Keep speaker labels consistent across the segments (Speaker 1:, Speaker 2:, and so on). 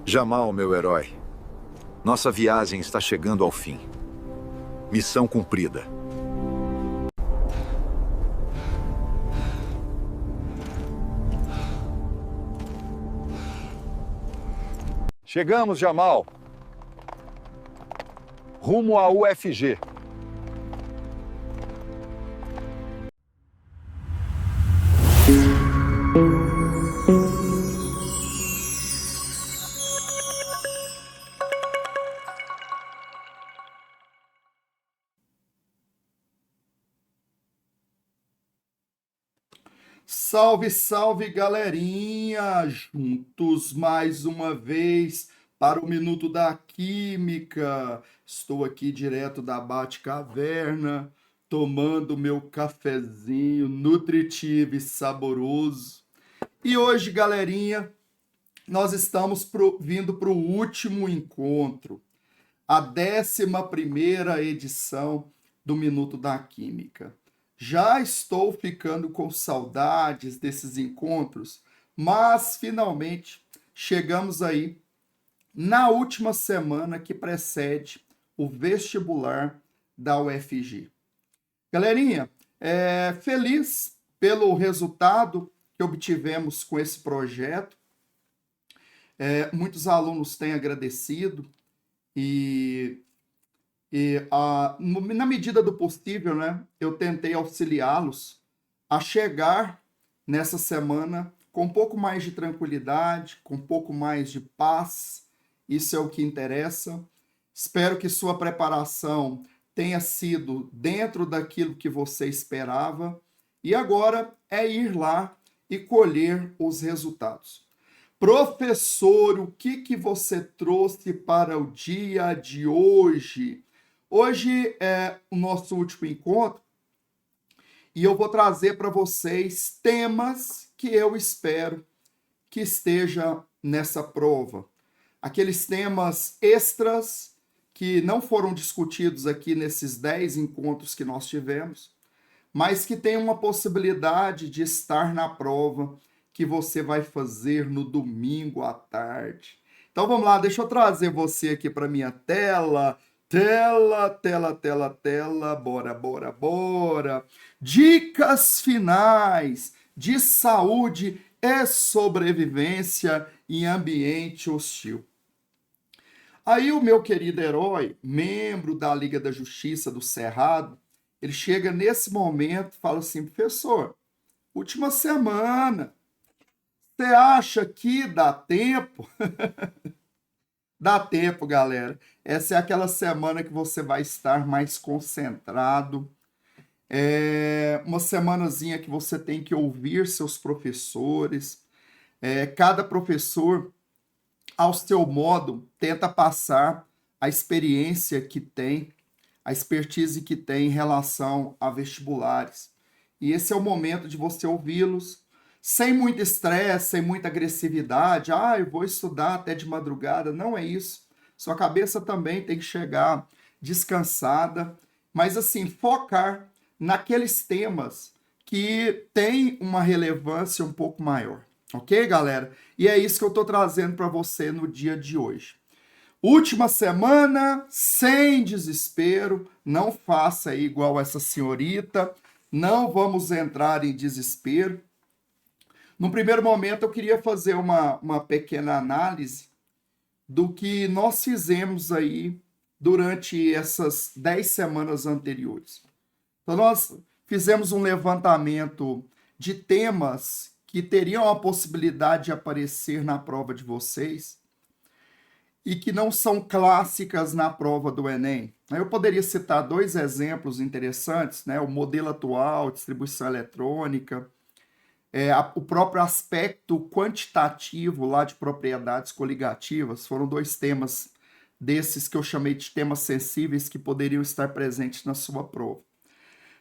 Speaker 1: Jamal, meu herói. Nossa viagem está chegando ao fim. Missão cumprida. Chegamos, Jamal. Rumo à UFG.
Speaker 2: Salve, salve, galerinha! Juntos mais uma vez para o Minuto da Química. Estou aqui direto da Batcaverna, tomando meu cafezinho nutritivo e saboroso. E hoje, galerinha, nós estamos vindo para o último encontro, a 11ª edição do Minuto da Química. Já estou ficando com saudades desses encontros, mas finalmente chegamos aí na última semana que precede o vestibular da UFG. Galerinha, feliz pelo resultado que obtivemos com esse projeto. Muitos alunos têm agradecido na medida do possível, né, eu tentei auxiliá-los a chegar nessa semana com um pouco mais de tranquilidade, com um pouco mais de paz. Isso é o que interessa. Espero que sua preparação tenha sido dentro daquilo que você esperava. E agora é ir lá e colher os resultados. Professor, o que você trouxe para o dia de hoje? Hoje é o nosso último encontro e eu vou trazer para vocês temas que eu espero que esteja nessa prova. Aqueles temas extras que não foram discutidos aqui nesses 10 encontros que nós tivemos, mas que tem uma possibilidade de estar na prova que você vai fazer no domingo à tarde. Então vamos lá, deixa eu trazer você aqui para minha tela. Tela, bora. Dicas finais de saúde e sobrevivência em ambiente hostil. Aí o meu querido herói, membro da Liga da Justiça do Cerrado, ele chega nesse momento e fala assim: professor, última semana, você acha que dá tempo? Dá tempo, galera. Essa é aquela semana que você vai estar mais concentrado. É uma semanazinha que você tem que ouvir seus professores. Cada professor, ao seu modo, tenta passar a experiência que tem, a expertise que tem em relação a vestibulares. E esse é o momento de você ouvi-los, sem muito estresse, sem muita agressividade. Eu vou estudar até de madrugada. Não é isso. Sua cabeça também tem que chegar descansada, mas assim, focar naqueles temas que têm uma relevância um pouco maior. Ok, galera? E é isso que eu estou trazendo para você no dia de hoje. Última semana, sem desespero. Não faça igual essa senhorita. Não vamos entrar em desespero. No primeiro momento, eu queria fazer uma pequena análise do que nós fizemos aí durante essas 10 semanas anteriores. Então, nós fizemos um levantamento de temas que teriam a possibilidade de aparecer na prova de vocês e que não são clássicas na prova do Enem. Eu poderia citar 2 exemplos interessantes, né? O modelo atual, distribuição eletrônica, o próprio aspecto quantitativo lá de propriedades coligativas. Foram 2 temas desses que eu chamei de temas sensíveis que poderiam estar presentes na sua prova.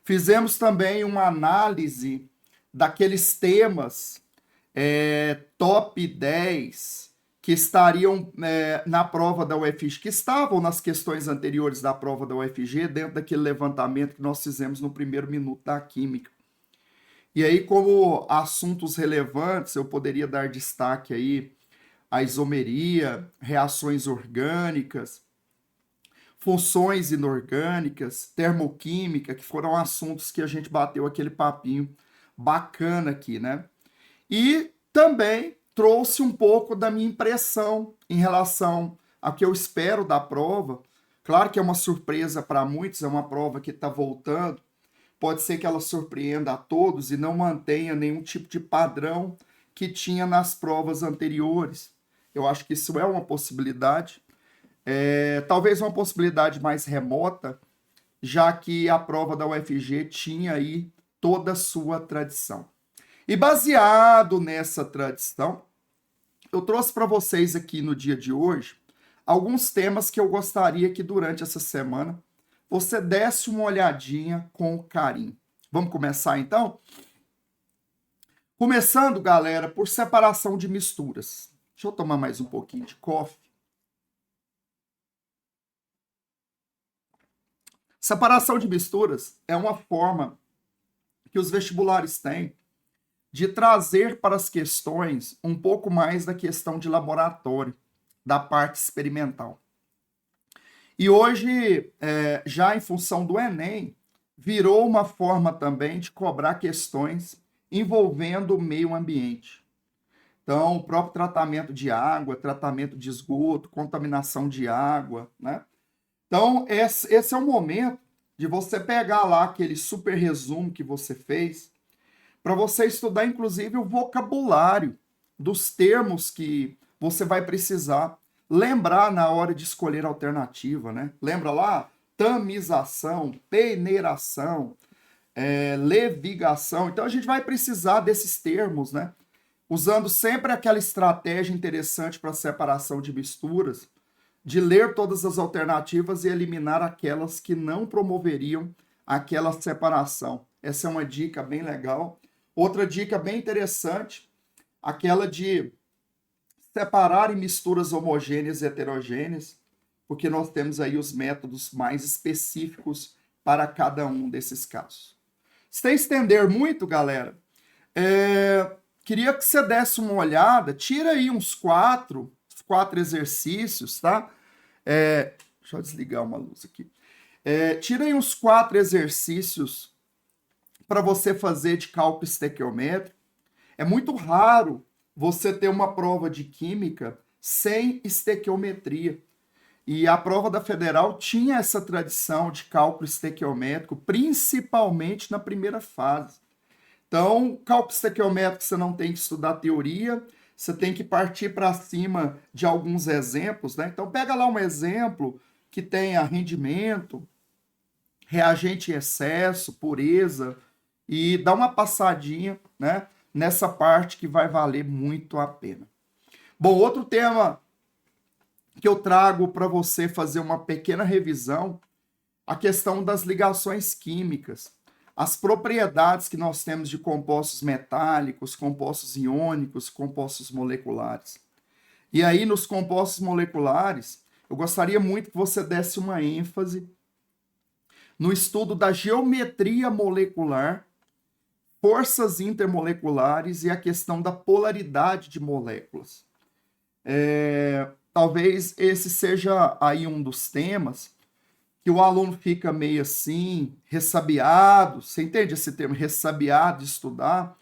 Speaker 2: Fizemos também uma análise daqueles temas top 10 que estariam na prova da UFG, que estavam nas questões anteriores da prova da UFG, dentro daquele levantamento que nós fizemos no primeiro minuto da Química. E aí, como assuntos relevantes, eu poderia dar destaque aí a isomeria, reações orgânicas, funções inorgânicas, termoquímica, que foram assuntos que a gente bateu aquele papinho bacana aqui, né? E também trouxe um pouco da minha impressão em relação ao que eu espero da prova. Claro que é uma surpresa para muitos, é uma prova que está voltando. Pode ser que ela surpreenda a todos e não mantenha nenhum tipo de padrão que tinha nas provas anteriores. Eu acho que isso é uma possibilidade. Talvez uma possibilidade mais remota, já que a prova da UFG tinha aí toda a sua tradição. E baseado nessa tradição, eu trouxe para vocês aqui no dia de hoje alguns temas que eu gostaria que durante essa semana você desse uma olhadinha com carinho. Vamos começar então? Começando, galera, por separação de misturas. Deixa eu tomar mais um pouquinho de coffee. Separação de misturas é uma forma que os vestibulares têm de trazer para as questões um pouco mais da questão de laboratório, da parte experimental. E hoje, já em função do Enem, virou uma forma também de cobrar questões envolvendo o meio ambiente. Então, o próprio tratamento de água, tratamento de esgoto, contaminação de água, né? Então, esse é o momento de você pegar lá aquele super resumo que você fez, para você estudar, inclusive, o vocabulário dos termos que você vai precisar lembrar na hora de escolher a alternativa, né? Lembra lá? Tamização, peneiração, levigação. Então, a gente vai precisar desses termos, né? Usando sempre aquela estratégia interessante para separação de misturas, de ler todas as alternativas e eliminar aquelas que não promoveriam aquela separação. Essa é uma dica bem legal. Outra dica bem interessante, aquela de separar em misturas homogêneas e heterogêneas, porque nós temos aí os métodos mais específicos para cada um desses casos. Sem estender muito, galera, queria que você desse uma olhada, tira aí uns quatro exercícios, tá? Deixa eu desligar uma luz aqui. Tira aí uns 4 exercícios para você fazer de cálculo estequiométrico. É muito raro você ter uma prova de química sem estequiometria. E a prova da Federal tinha essa tradição de cálculo estequiométrico, principalmente na primeira fase. Então, cálculo estequiométrico você não tem que estudar teoria, você tem que partir para cima de alguns exemplos, né? Então, pega lá um exemplo que tenha rendimento, reagente em excesso, pureza, e dá uma passadinha, né, nessa parte que vai valer muito a pena. Bom, outro tema que eu trago para você fazer uma pequena revisão, a questão das ligações químicas, as propriedades que nós temos de compostos metálicos, compostos iônicos, compostos moleculares. E aí, nos compostos moleculares, eu gostaria muito que você desse uma ênfase no estudo da geometria molecular, forças intermoleculares e a questão da polaridade de moléculas. Talvez esse seja aí um dos temas que o aluno fica meio assim, ressabiado, você entende esse termo, ressabiado de estudar?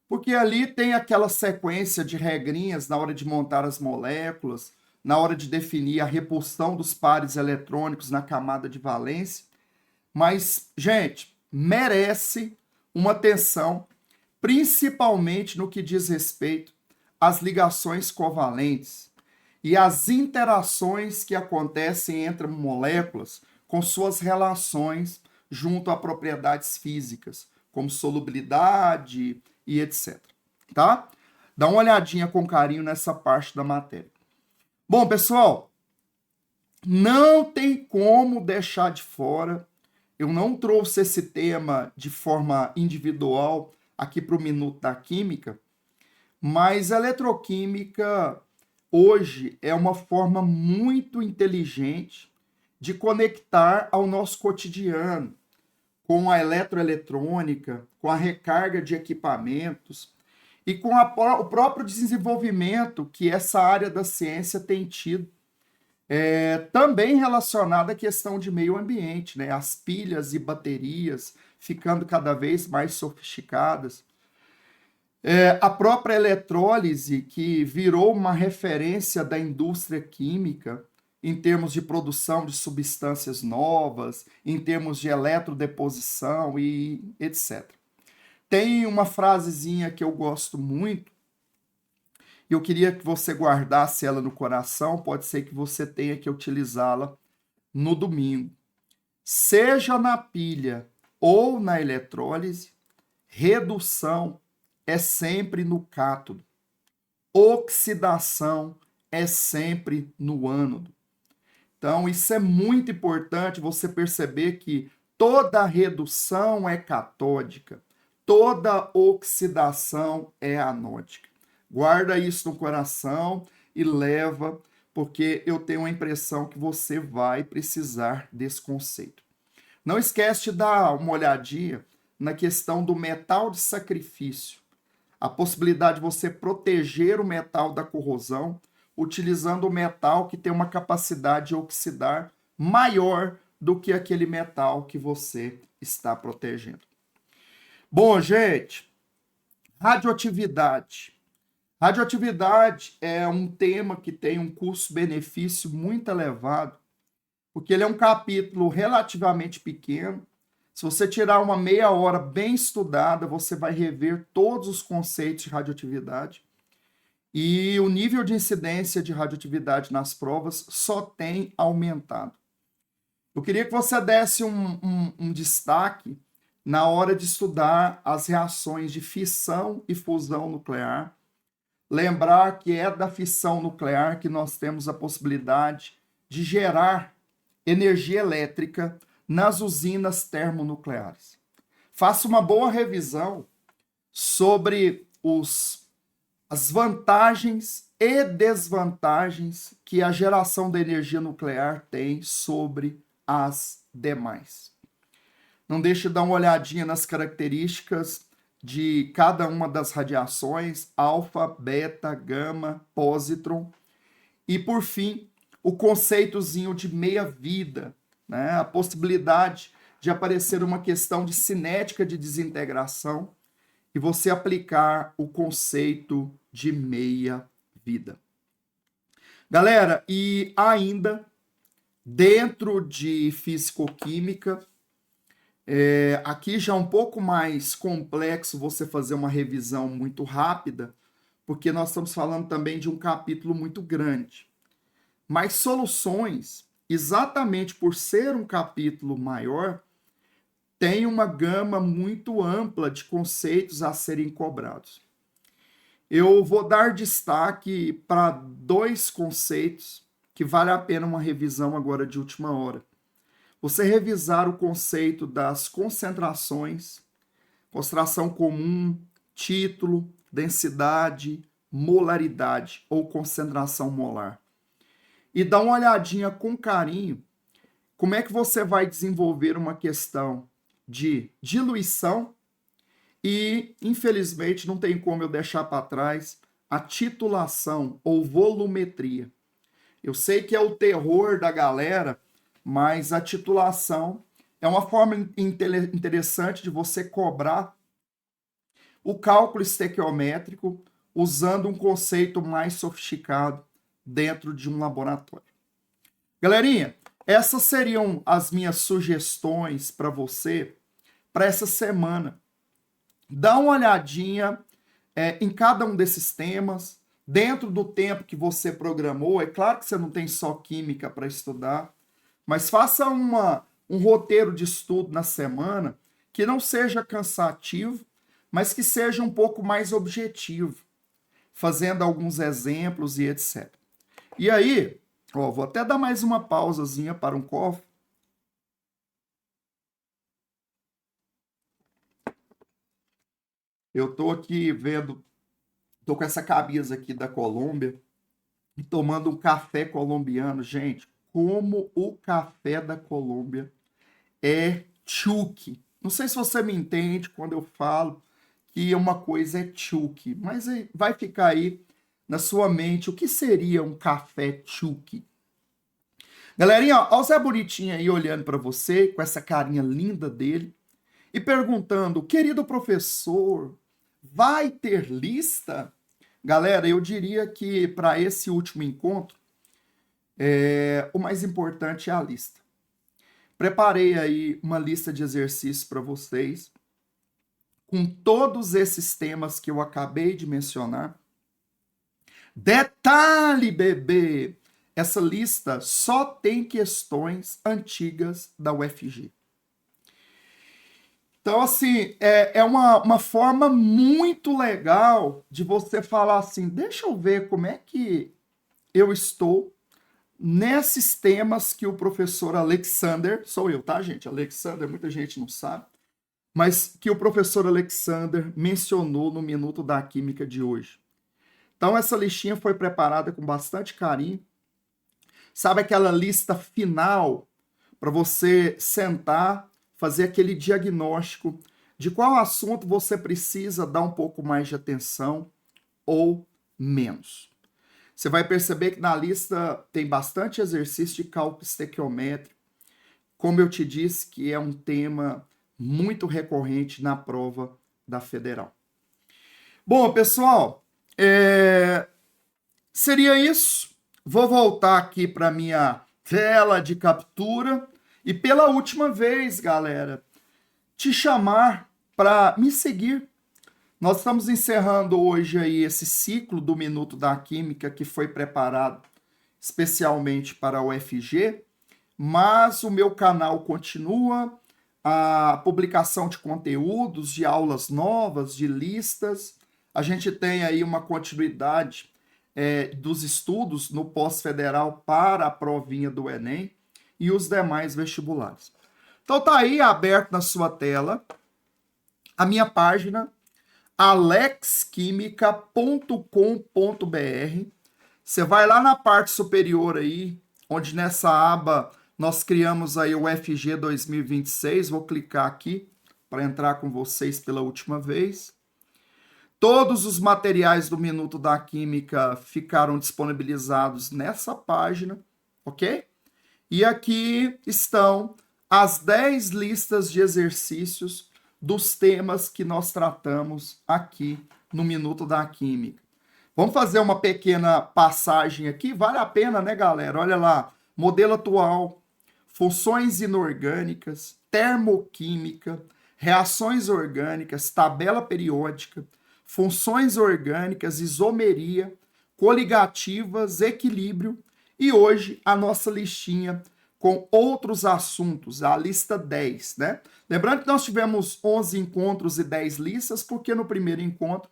Speaker 2: Porque ali tem aquela sequência de regrinhas na hora de montar as moléculas, na hora de definir a repulsão dos pares eletrônicos na camada de valência. Mas, gente, merece uma atenção, principalmente no que diz respeito às ligações covalentes e às interações que acontecem entre moléculas com suas relações junto a propriedades físicas, como solubilidade e etc. Tá? Dá uma olhadinha com carinho nessa parte da matéria. Bom, pessoal, não tem como deixar de fora. Eu não trouxe esse tema de forma individual aqui para o Minuto da Química, mas a eletroquímica hoje é uma forma muito inteligente de conectar ao nosso cotidiano, com a eletroeletrônica, com a recarga de equipamentos. e com o próprio desenvolvimento que essa área da ciência tem tido, também relacionada à questão de meio ambiente, né? As pilhas e baterias ficando cada vez mais sofisticadas. A própria eletrólise, que virou uma referência da indústria química em termos de produção de substâncias novas, em termos de eletrodeposição e etc. Tem uma frasezinha que eu gosto muito, e eu queria que você guardasse ela no coração, pode ser que você tenha que utilizá-la no domingo. Seja na pilha ou na eletrólise, redução é sempre no cátodo. Oxidação é sempre no ânodo. Então, isso é muito importante você perceber que toda redução é catódica, toda oxidação é anódica. Guarda isso no coração e leva, porque eu tenho a impressão que você vai precisar desse conceito. Não esquece de dar uma olhadinha na questão do metal de sacrifício. A possibilidade de você proteger o metal da corrosão utilizando o metal que tem uma capacidade de oxidar maior do que aquele metal que você está protegendo. Bom, gente, radioatividade. Radioatividade é um tema que tem um custo-benefício muito elevado, porque ele é um capítulo relativamente pequeno. Se você tirar uma meia hora bem estudada, você vai rever todos os conceitos de radioatividade. E o nível de incidência de radioatividade nas provas só tem aumentado. Eu queria que você desse um destaque na hora de estudar as reações de fissão e fusão nuclear. Lembrar que é da fissão nuclear que nós temos a possibilidade de gerar energia elétrica nas usinas termonucleares. Faça uma boa revisão sobre as vantagens e desvantagens que a geração da energia nuclear tem sobre as demais. Não deixe de dar uma olhadinha nas características de cada uma das radiações, alfa, beta, gama, pósitron. E, por fim, o conceitozinho de meia-vida, né? A possibilidade de aparecer uma questão de cinética de desintegração e você aplicar o conceito de meia-vida. Galera, e ainda, dentro de físico-química, aqui já é um pouco mais complexo você fazer uma revisão muito rápida, porque nós estamos falando também de um capítulo muito grande. Mas soluções, exatamente por ser um capítulo maior, tem uma gama muito ampla de conceitos a serem cobrados. Eu vou dar destaque para 2 conceitos que vale a pena uma revisão agora de última hora. Você revisar o conceito das concentrações, concentração comum, título, densidade, molaridade ou concentração molar. E dar uma olhadinha com carinho como é que você vai desenvolver uma questão de diluição e, infelizmente, não tem como eu deixar para trás a titulação ou volumetria. Eu sei que é o terror da galera, mas a titulação é uma forma interessante de você cobrar o cálculo estequiométrico usando um conceito mais sofisticado dentro de um laboratório. Galerinha, essas seriam as minhas sugestões para você para essa semana. Dá uma olhadinha em cada um desses temas, dentro do tempo que você programou. É claro que você não tem só química para estudar, mas faça um roteiro de estudo na semana que não seja cansativo, mas que seja um pouco mais objetivo, fazendo alguns exemplos e etc. E aí, vou até dar mais uma pausazinha para um coffee. Eu tô aqui vendo, tô com essa camisa aqui da Colômbia e tomando um café colombiano. Gente, como o café da Colômbia é tchuque. Não sei se você me entende quando eu falo que uma coisa é tchuc, mas vai ficar aí na sua mente o que seria um café tchuc. Galerinha, ó o Zé Bonitinho aí olhando para você, com essa carinha linda dele, e perguntando, querido professor, vai ter lista? Galera, eu diria que para esse último encontro, o mais importante é a lista. Preparei aí uma lista de exercícios para vocês, com todos esses temas que eu acabei de mencionar. Detalhe, bebê! Essa lista só tem questões antigas da UFG. Então, assim, é uma forma muito legal de você falar assim, deixa eu ver como é que eu estou nesses temas que o professor Alexander, sou eu, tá, gente? Alexander, muita gente não sabe, mas que o professor Alexander mencionou no Minuto da Química de hoje. Então, essa listinha foi preparada com bastante carinho. Sabe aquela lista final para você sentar, fazer aquele diagnóstico de qual assunto você precisa dar um pouco mais de atenção ou menos. Você vai perceber que na lista tem bastante exercício de cálculo estequiométrico. Como eu te disse, que é um tema muito recorrente na prova da Federal. Bom, pessoal, seria isso. Vou voltar aqui para minha tela de captura e pela última vez, galera, te chamar para me seguir. Nós estamos encerrando hoje aí esse ciclo do Minuto da Química que foi preparado especialmente para a UFG, mas o meu canal continua, a publicação de conteúdos, de aulas novas, de listas. A gente tem aí uma continuidade dos estudos no pós-federal para a provinha do Enem e os demais vestibulares. Então tá aí aberto na sua tela a minha página alexquimica.com.br. Você vai lá na parte superior aí, onde nessa aba nós criamos aí o FG 2026. Vou clicar aqui para entrar com vocês pela última vez. Todos os materiais do Minuto da Química ficaram disponibilizados nessa página, ok? E aqui estão as 10 listas de exercícios dos temas que nós tratamos aqui no Minuto da Química. Vamos fazer uma pequena passagem aqui, vale a pena, né, galera? Olha lá, modelo atual, funções inorgânicas, termoquímica, reações orgânicas, tabela periódica, funções orgânicas, isomeria, coligativas, equilíbrio e hoje a nossa listinha com outros assuntos, a lista 10, né? Lembrando que nós tivemos 11 encontros e 10 listas, porque no primeiro encontro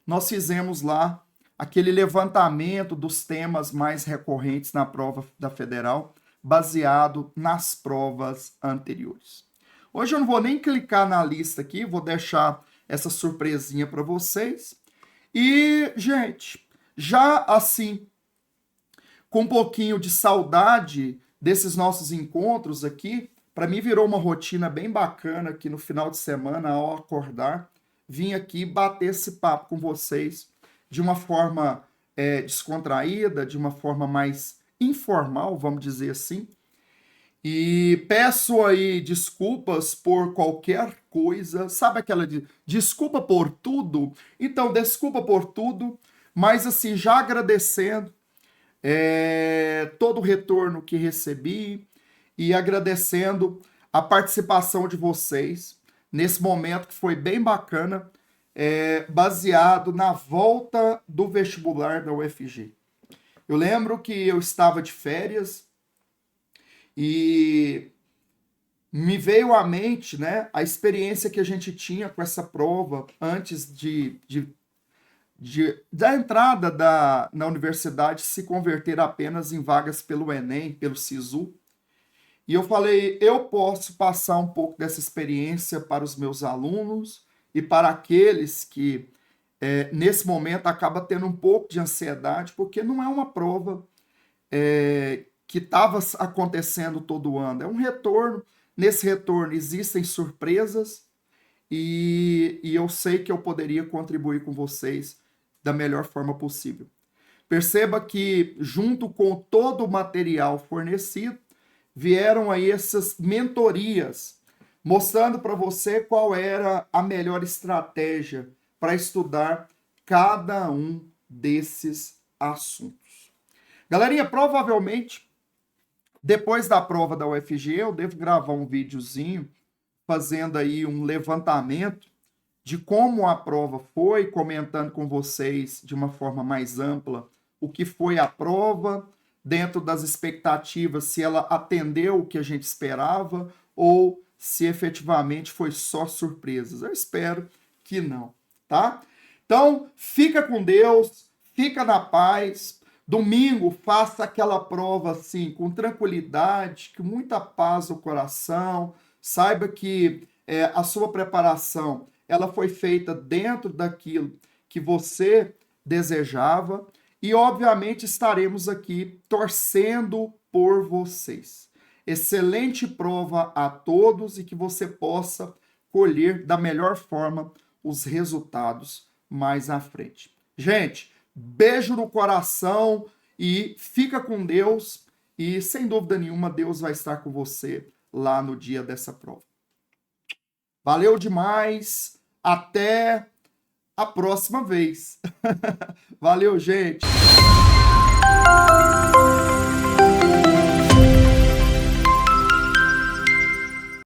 Speaker 2: nós fizemos lá aquele levantamento dos temas mais recorrentes na prova da Federal, baseado nas provas anteriores. Hoje eu não vou nem clicar na lista aqui, vou deixar essa surpresinha para vocês. E, gente, já assim, com um pouquinho de saudade desses nossos encontros aqui, para mim virou uma rotina bem bacana aqui no final de semana, ao acordar, vim aqui bater esse papo com vocês de uma forma descontraída, de uma forma mais informal, vamos dizer assim. E peço aí desculpas por qualquer coisa, sabe aquela de desculpa por tudo? Então, desculpa por tudo, mas assim, já agradecendo todo o retorno que recebi e agradecendo a participação de vocês nesse momento que foi bem bacana, baseado na volta do vestibular da UFG. Eu lembro que eu estava de férias e me veio à mente, né, a experiência que a gente tinha com essa prova antes da entrada na universidade se converter apenas em vagas pelo Enem, pelo SISU. E eu falei, eu posso passar um pouco dessa experiência para os meus alunos e para aqueles que, nesse momento, acaba tendo um pouco de ansiedade, porque não é uma prova que estava acontecendo todo ano. É um retorno. Nesse retorno existem surpresas e eu sei que eu poderia contribuir com vocês da melhor forma possível. Perceba que, junto com todo o material fornecido, vieram aí essas mentorias, mostrando para você qual era a melhor estratégia para estudar cada um desses assuntos. Galerinha, provavelmente, depois da prova da UFG, eu devo gravar um videozinho fazendo aí um levantamento de como a prova foi, comentando com vocês de uma forma mais ampla o que foi a prova, dentro das expectativas, se ela atendeu o que a gente esperava ou se efetivamente foi só surpresas. Eu espero que não, tá? Então, fica com Deus, fica na paz. Domingo, faça aquela prova assim, com tranquilidade, com muita paz no coração. Saiba que a sua preparação ela foi feita dentro daquilo que você desejava e, obviamente, estaremos aqui torcendo por vocês. Excelente prova a todos e que você possa colher da melhor forma os resultados mais à frente. Gente, beijo no coração e fica com Deus e, sem dúvida nenhuma, Deus vai estar com você lá no dia dessa prova. Valeu demais. Até a próxima vez. Valeu, gente.